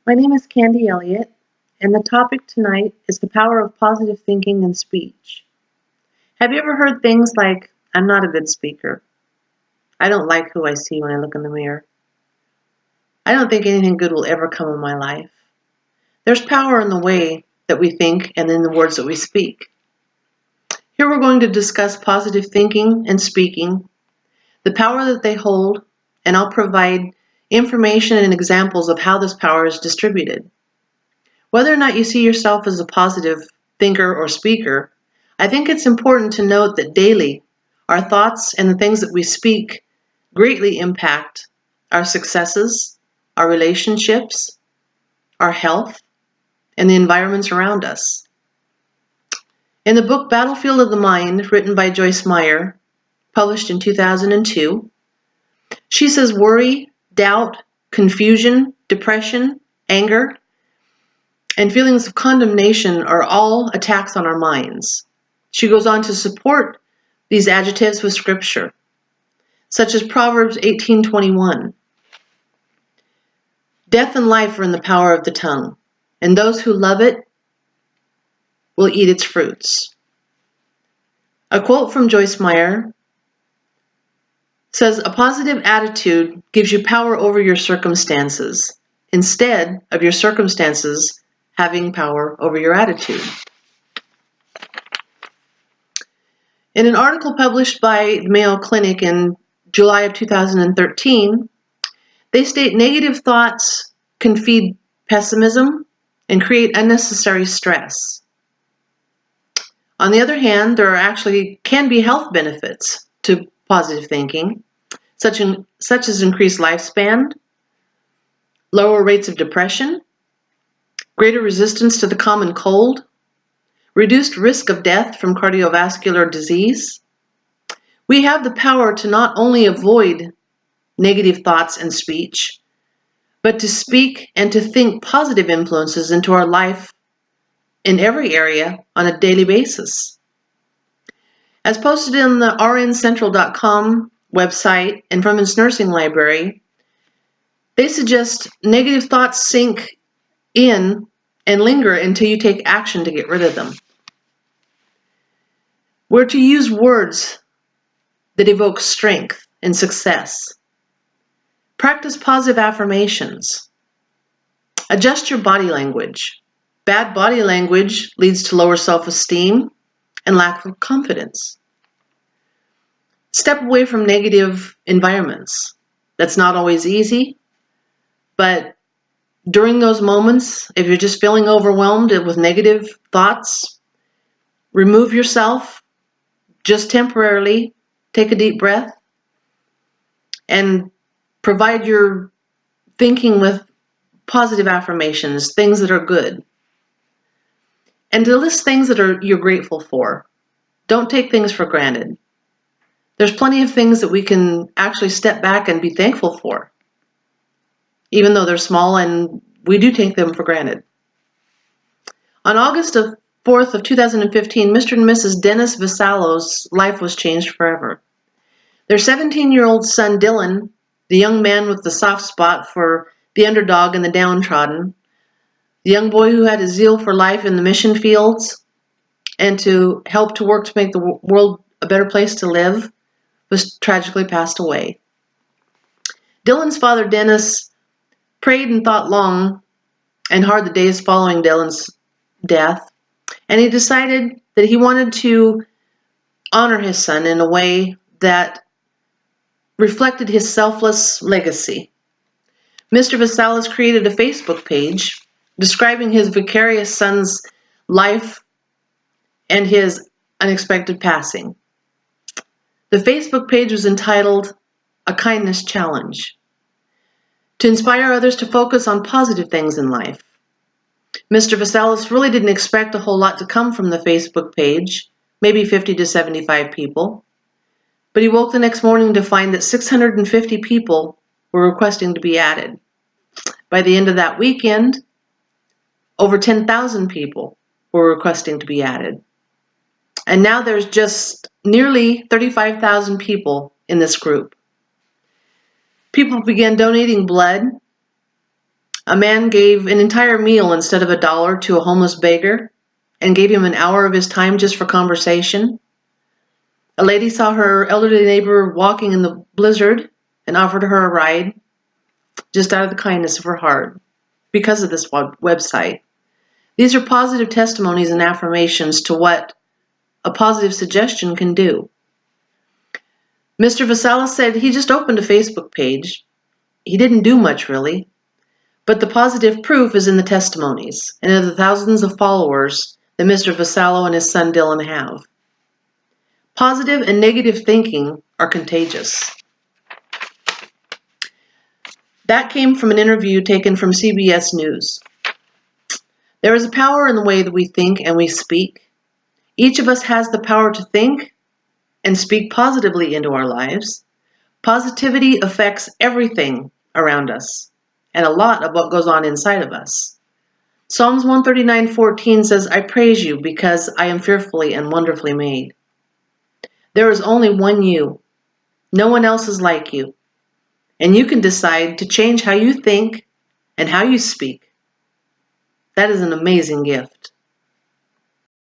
My name is Candy Elliott, and the topic tonight is the power of positive thinking and speech. Have you ever heard things like, I'm not a good speaker. I don't like who I see when I look in the mirror. I don't think anything good will ever come in my life. There's power in the way that we think and in the words that we speak. Here we're going to discuss positive thinking and speaking, the power that they hold, and I'll provide information and examples of how this power is distributed. Whether or not you see yourself as a positive thinker or speaker, I think it's important to note that daily, our thoughts and the things that we speak greatly impact our successes, our relationships, our health, and the environments around us. In the book Battlefield of the Mind, written by Joyce Meyer, published in 2002, she says worry, doubt, confusion, depression, anger, and feelings of condemnation are all attacks on our minds. She goes on to support these adjectives with scripture, such as Proverbs 18:21. Death and life are in the power of the tongue, and those who love it will eat its fruits. A quote from Joyce Meyer says, a positive attitude gives you power over your circumstances, instead of your circumstances having power over your attitude. In an article published by the Mayo Clinic in July of 2013, they state negative thoughts can feed pessimism and create unnecessary stress. On the other hand, there actually can be health benefits to positive thinking, such as increased lifespan, lower rates of depression, greater resistance to the common cold, reduced risk of death from cardiovascular disease. We have the power to not only avoid negative thoughts and speech, but to speak and to think positive influences into our life in every area on a daily basis. As posted in the rncentral.com website and from its nursing library, they suggest negative thoughts sink in and linger until you take action to get rid of them. We're to use words that evoke strength and success. Practice positive affirmations. Adjust your body language. Bad body language leads to lower self-esteem and lack of confidence. Step away from negative environments. That's not always easy, but during those moments, if you're just feeling overwhelmed with negative thoughts, remove yourself just temporarily, take a deep breath, and provide your thinking with positive affirmations, things that are good. And to list things that you're grateful for. Don't take things for granted. There's plenty of things that we can actually step back and be thankful for, even though they're small and we do take them for granted. On August 4th of 2015, Mr. and Mrs. Dennis Vasallo's life was changed forever. Their 17-year-old son, Dylan, the young man with the soft spot for the underdog and the downtrodden, the young boy who had a zeal for life in the mission fields and to help to work to make the world a better place to live, was tragically passed away. Dylan's father, Dennis, prayed and thought long and hard the days following Dylan's death, and he decided that he wanted to honor his son in a way that reflected his selfless legacy. Mr. Vasallos created a Facebook page describing his vicarious son's life and his unexpected passing. The Facebook page was entitled A Kindness Challenge, to inspire others to focus on positive things in life. Mr. Vasallos really didn't expect a whole lot to come from the Facebook page, maybe 50 to 75 people, but he woke the next morning to find that 650 people were requesting to be added. By the end of that weekend, over 10,000 people were requesting to be added. And now there's just nearly 35,000 people in this group. People began donating blood A man gave an entire meal instead of $1 to a homeless beggar and gave him an hour of his time just for conversation. A lady saw her elderly neighbor walking in the blizzard and offered her a ride just out of the kindness of her heart because of this website. These are positive testimonies and affirmations to what a positive suggestion can do. Mr. Vasala said he just opened a Facebook page. He didn't do much really, but the positive proof is in the testimonies and in the thousands of followers that Mr. Vassallo and his son Dylan have. Positive and negative thinking are contagious. That came from an interview taken from CBS News. There is a power in the way that we think and we speak. Each of us has the power to think and speak positively into our lives. Positivity affects everything around us and a lot of what goes on inside of us. Psalms 139:14 says, I praise you because I am fearfully and wonderfully made. There is only one you. No one else is like you. And you can decide to change how you think and how you speak. That is an amazing gift.